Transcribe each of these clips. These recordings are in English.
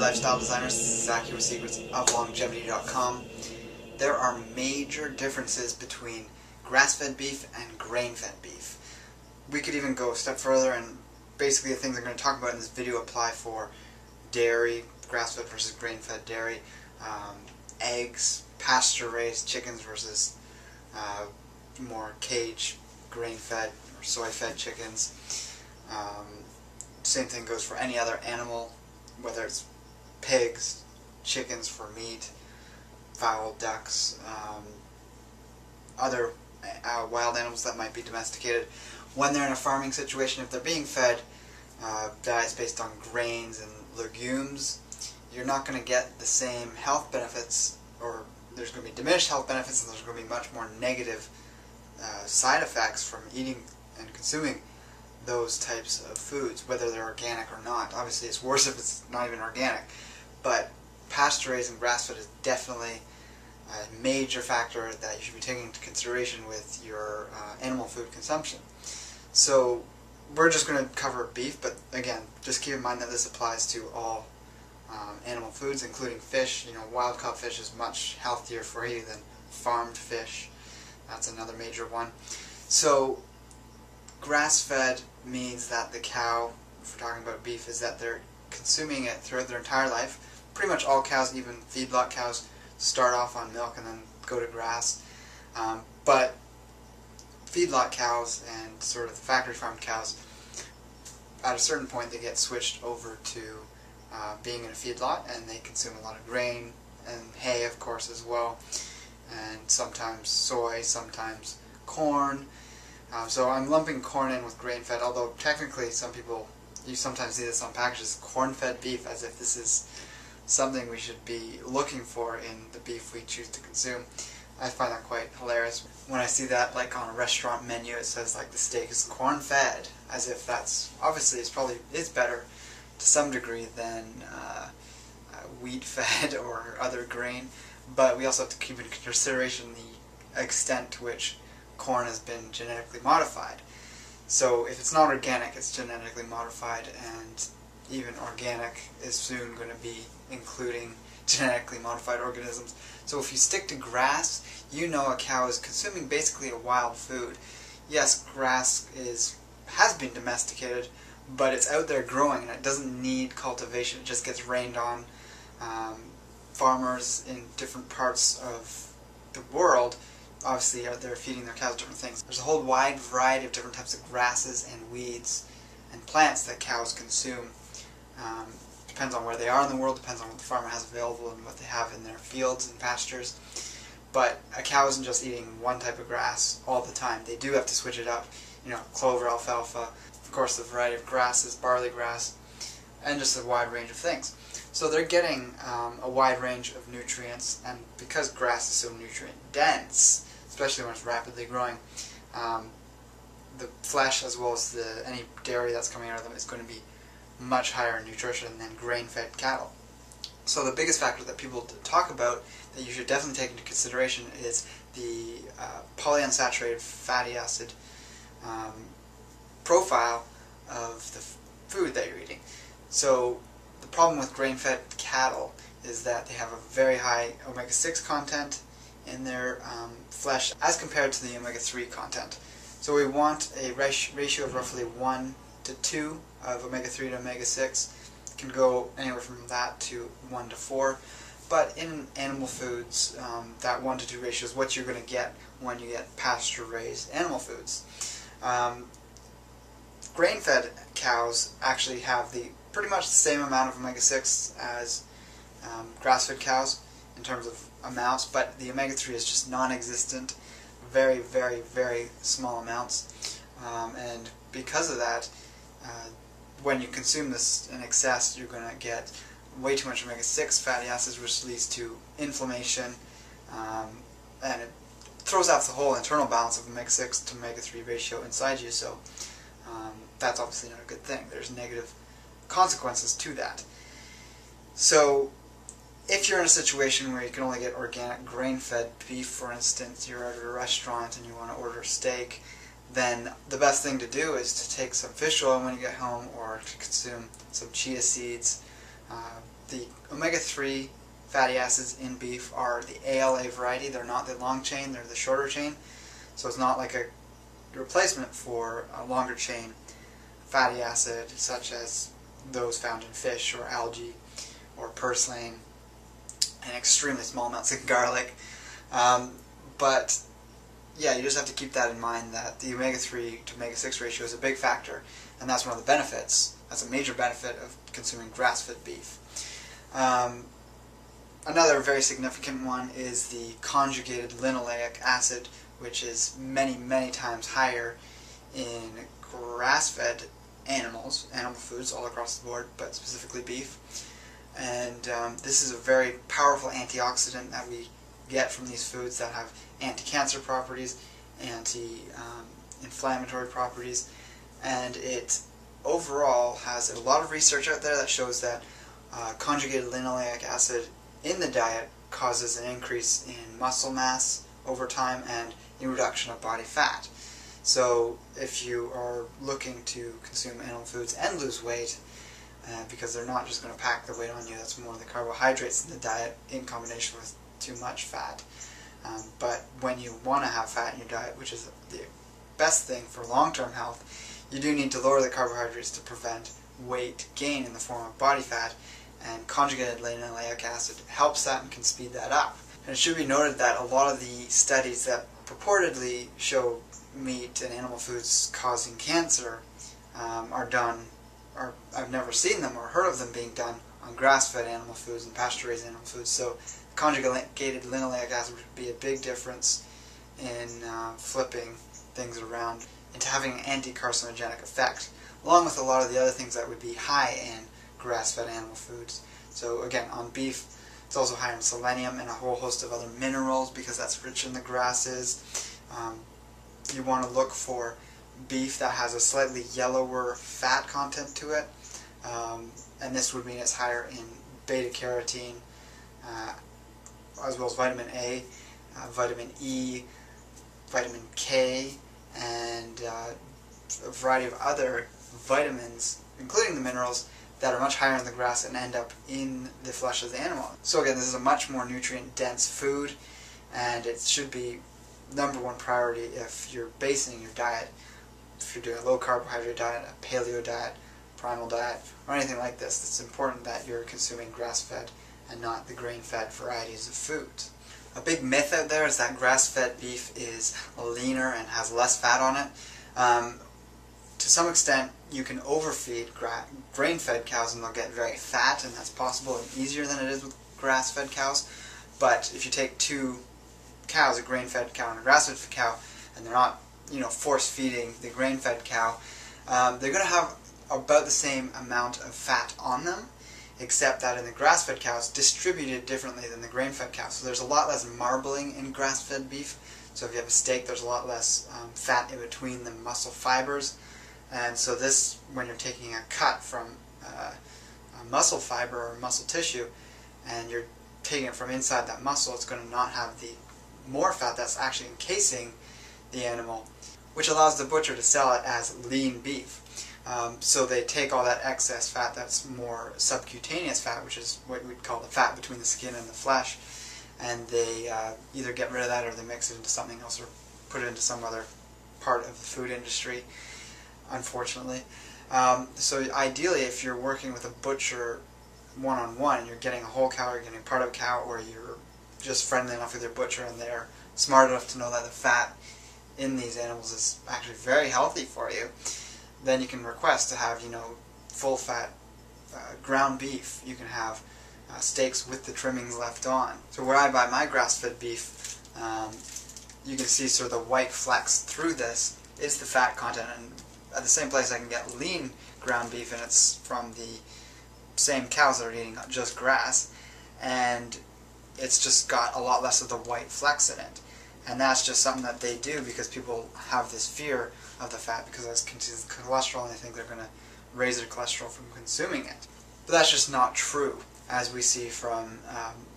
lifestyle designers. This is Zach here with secretsoflongevity.com. There are major differences between grass-fed beef and grain-fed beef. We could even go a step further, and basically the things I'm going to talk about in this video apply for dairy, grass-fed versus grain-fed dairy, eggs, pasture-raised chickens versus more cage, grain-fed or soy-fed chickens. Same thing goes for any other animal, whether it's pigs, chickens for meat, fowl, ducks, other wild animals that might be domesticated. When they're in a farming situation, if they're being fed diets based on grains and legumes, you're not going to get the same health benefits, or there's going to be diminished health benefits, and there's going to be much more negative side effects from eating and consuming those types of foods, whether they're organic or not. Obviously it's worse if it's not even organic, but pasture-raised and grass-fed is definitely a major factor that you should be taking into consideration with your animal food consumption. So we're just going to cover beef, but again, just keep in mind that this applies to all animal foods, including fish. You know, wild-caught fish is much healthier for you than farmed fish. That's another major one. So grass-fed means that the cow, if we're talking about beef, is that they're consuming it throughout their entire life. Pretty much all cows, even feedlot cows, start off on milk and then go to grass. But feedlot cows and sort of the factory farmed cows, at a certain point they get switched over to being in a feedlot, and they consume a lot of grain and hay, of course, as well, and sometimes soy, sometimes corn. So I'm lumping corn in with grain-fed, although technically some people, you sometimes see this on packages, corn-fed beef, as if this is something we should be looking for in the beef we choose to consume. I find that quite hilarious. When I see that, like on a restaurant menu, it says like the steak is corn-fed, as if that's, obviously it's probably is better to some degree than wheat-fed or other grain, but we also have to keep in consideration the extent to which corn has been genetically modified. So if it's not organic, it's genetically modified, and even organic is soon going to be including genetically modified organisms. So if you stick to grass, you know a cow is consuming basically a wild food. Yes, grass has been domesticated, but it's out there growing and it doesn't need cultivation. It just gets rained on. Farmers in different parts of the world obviously they're feeding their cows different things. There's a whole wide variety of different types of grasses and weeds and plants that cows consume. Depends on where they are in the world, depends on what the farmer has available and what they have in their fields and pastures. But a cow isn't just eating one type of grass all the time. They do have to switch it up. You know, clover, alfalfa, of course the variety of grasses, barley grass, and just a wide range of things. So they're getting a wide range of nutrients, and because grass is so nutrient dense, especially when it's rapidly growing, the flesh as well as any dairy that's coming out of them is going to be much higher in nutrition than grain-fed cattle. So the biggest factor that people talk about that you should definitely take into consideration is the polyunsaturated fatty acid profile of the food that you're eating. So the problem with grain-fed cattle is that they have a very high omega-6 content in their flesh as compared to the omega-3 content. So we want a ratio of roughly 1 to 2 of omega-3 to omega-6. It can go anywhere from that to 1 to 4. But in animal foods, that 1 to 2 ratio is what you're going to get when you get pasture-raised animal foods. Grain-fed cows actually have pretty much the same amount of omega-6 as grass-fed cows in terms of amounts, but the omega-3 is just non-existent, very, very, very small amounts, and because of that, when you consume this in excess, you're going to get way too much omega-6 fatty acids, which leads to inflammation, and it throws off the whole internal balance of omega-6 to omega-3 ratio inside you, so that's obviously not a good thing. There's negative consequences to that. So if you're in a situation where you can only get organic grain-fed beef, for instance, you're at a restaurant and you want to order steak, then the best thing to do is to take some fish oil when you get home, or to consume some chia seeds, the omega-3 fatty acids in beef are the ALA variety. They're not the long chain, they're the shorter chain. So it's not like a replacement for a longer chain fatty acid such as those found in fish or algae or purslane and extremely small amounts of garlic. But yeah, you just have to keep that in mind, that the omega-3 to omega-6 ratio is a big factor, and that's one of the benefits. That's a major benefit of consuming grass-fed beef. Another very significant one is the conjugated linoleic acid, which is many, many times higher in grass-fed animals, animal foods all across the board, but specifically beef. And this is a very powerful antioxidant that we get from these foods that have anti-cancer properties, anti-inflammatory properties, and it overall has a lot of research out there that shows that conjugated linoleic acid in the diet causes an increase in muscle mass over time and a reduction of body fat. So if you are looking to consume animal foods and lose weight, because they're not just going to pack the weight on you, that's more the carbohydrates in the diet in combination with too much fat. But when you want to have fat in your diet, which is the best thing for long-term health, you do need to lower the carbohydrates to prevent weight gain in the form of body fat, and conjugated linoleic acid helps that and can speed that up. And it should be noted that a lot of the studies that purportedly show meat and animal foods causing cancer I've never seen them or heard of them being done on grass-fed animal foods and pasture-raised animal foods. So conjugated linoleic acid would be a big difference in flipping things around into having an anti-carcinogenic effect, along with a lot of the other things that would be high in grass-fed animal foods. So again, on beef, it's also high in selenium and a whole host of other minerals because that's rich in the grasses. You want to look for beef that has a slightly yellower fat content to it, and this would mean it's higher in beta-carotene, as well as vitamin A, vitamin E, vitamin K, and a variety of other vitamins, including the minerals, that are much higher in the grass and end up in the flesh of the animal. So again, this is a much more nutrient-dense food, and it should be #1 priority if you're basing your diet. If you're doing a low-carbohydrate diet, a paleo diet, primal diet, or anything like this, it's important that you're consuming grass-fed and not the grain-fed varieties of foods. A big myth out there is that grass-fed beef is leaner and has less fat on it. To some extent, you can overfeed grain-fed cows and they'll get very fat, and that's possible and easier than it is with grass-fed cows. But if you take two cows, a grain-fed cow and a grass-fed cow, and they're not, force-feeding the grain-fed cow, they're going to have about the same amount of fat on them, except that in the grass-fed cows, distributed differently than the grain-fed cows. So there's a lot less marbling in grass-fed beef. So if you have a steak, there's a lot less fat in between the muscle fibers. And so this, when you're taking a cut from a muscle fiber or muscle tissue, and you're taking it from inside that muscle, it's going to not have the more fat that's actually encasing the animal, which allows the butcher to sell it as lean beef. So they take all that excess fat that's more subcutaneous fat, which is what we'd call the fat between the skin and the flesh, and they either get rid of that or they mix it into something else or put it into some other part of the food industry, unfortunately. So ideally, if you're working with a butcher one-on-one and you're getting a whole cow, or you're getting part of a cow, or you're just friendly enough with your butcher and they're smart enough to know that the fat in these animals is actually very healthy for you, then you can request to have, full-fat ground beef. You can have steaks with the trimmings left on. So where I buy my grass-fed beef, you can see sort of the white flecks through this is the fat content, and at the same place I can get lean ground beef, and it's from the same cows that are eating just grass, and it's just got a lot less of the white flecks in it. And that's just something that they do because people have this fear of the fat because it contains cholesterol, and they think they're going to raise their cholesterol from consuming it. But that's just not true, as we see from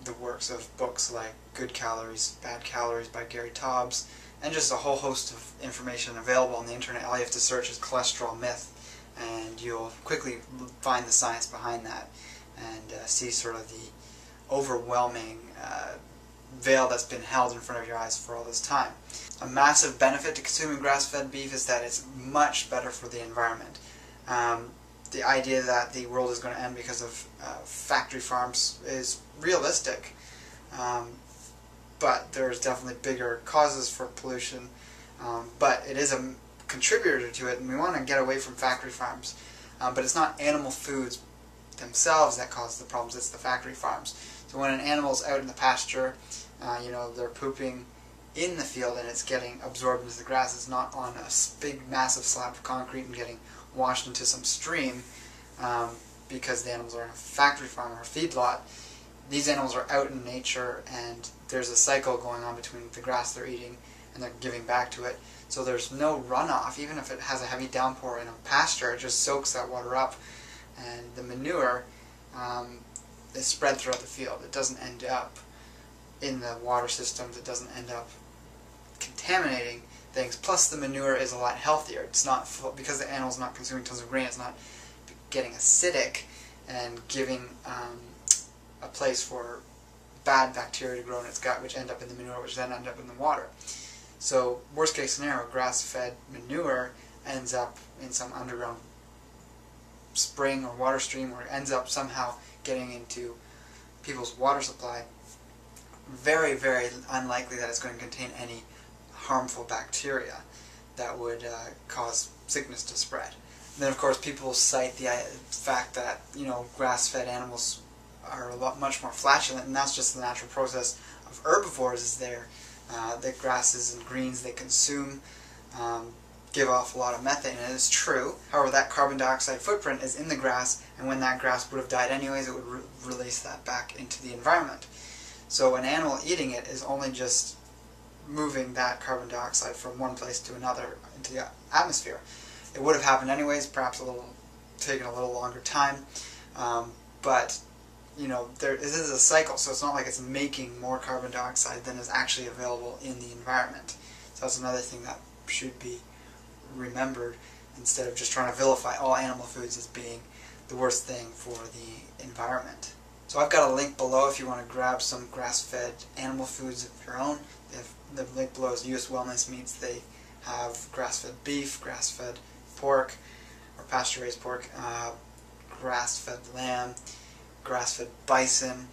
the works of books like Good Calories, Bad Calories by Gary Taubes, and just a whole host of information available on the internet. All you have to search is cholesterol myth, and you'll quickly find the science behind that. and see sort of the overwhelming veil that's been held in front of your eyes for all this time. A massive benefit to consuming grass-fed beef is that it's much better for the environment. The idea that the world is going to end because of factory farms is realistic, but there's definitely bigger causes for pollution, but it is a contributor to it, and we want to get away from factory farms. But it's not animal foods themselves that cause the problems, it's the factory farms. So when an animal's out in the pasture, they're pooping in the field and it's getting absorbed into the grass. It's not on a big massive slab of concrete and getting washed into some stream because the animals are in a factory farm or a feedlot. These animals are out in nature, and there's a cycle going on between the grass they're eating and they're giving back to it. So there's no runoff. Even if it has a heavy downpour in a pasture, it just soaks that water up, and the manure is spread throughout the field. It doesn't end up in the water systems. It doesn't end up contaminating things. Plus, the manure is a lot healthier. It's not because the animal's not consuming tons of grain. It's not getting acidic and giving a place for bad bacteria to grow in its gut, which end up in the manure, which then end up in the water. So, worst case scenario, grass-fed manure ends up in some underground spring or water stream, or ends up somehow getting into people's water supply. Very, very unlikely that it's going to contain any harmful bacteria that would cause sickness to spread. And then, of course, people cite the fact that grass-fed animals are much more flatulent, and that's just the natural process of herbivores. Is the grasses and greens they consume give off a lot of methane, and it is true. However, that carbon dioxide footprint is in the grass, and when that grass would have died anyways, it would release that back into the environment. So an animal eating it is only just moving that carbon dioxide from one place to another into the atmosphere. It would have happened anyways, perhaps taken a little longer time, but this is a cycle, so it's not like it's making more carbon dioxide than is actually available in the environment. So that's another thing that should be remembered, instead of just trying to vilify all animal foods as being the worst thing for the environment. So I've got a link below if you want to grab some grass-fed animal foods of your own. The link below is US Wellness Meats. They have grass-fed beef, grass-fed pork, or pasture-raised pork, grass-fed lamb, grass-fed bison,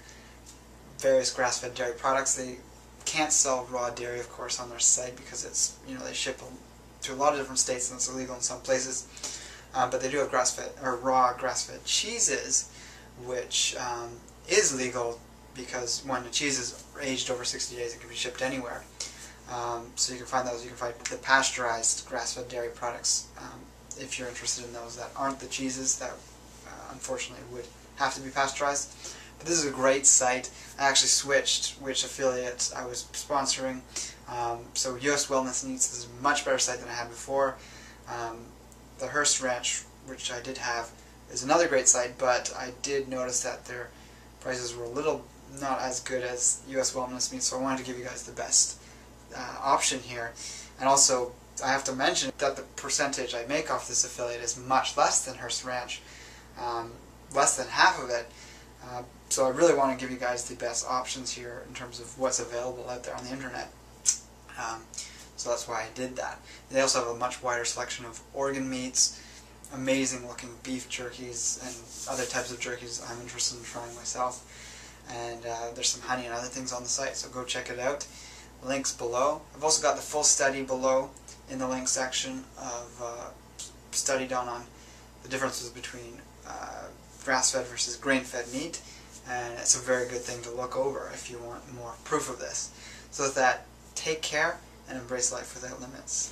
various grass-fed dairy products. They can't sell raw dairy, of course, on their site because it's they ship them to a lot of different states and it's illegal in some places. But they do have grass-fed or raw grass-fed cheeses, which is legal because when the cheese is aged over 60 days, it can be shipped anywhere. So you can find those. You can find the pasteurized grass-fed dairy products if you're interested in those that aren't the cheeses that unfortunately would have to be pasteurized. But this is a great site. I actually switched which affiliate I was sponsoring. So US Wellness Meats is a much better site than I had before. The Hearst Ranch, which I did have, is another great site, but I did notice that their prices were a little not as good as US Wellness Meats, so I wanted to give you guys the best option here. And also, I have to mention that the percentage I make off this affiliate is much less than Hearst Ranch, less than half of it. So I really want to give you guys the best options here in terms of what's available out there on the internet. So that's why I did that. They also have a much wider selection of organ meats, amazing looking beef jerkies, and other types of jerkies I'm interested in trying myself. And there's some honey and other things on the site, so go check it out. Links below. I've also got the full study below in the link section of study done on the differences between grass-fed versus grain-fed meat, and it's a very good thing to look over if you want more proof of this. So with that, take care and embrace life without limits.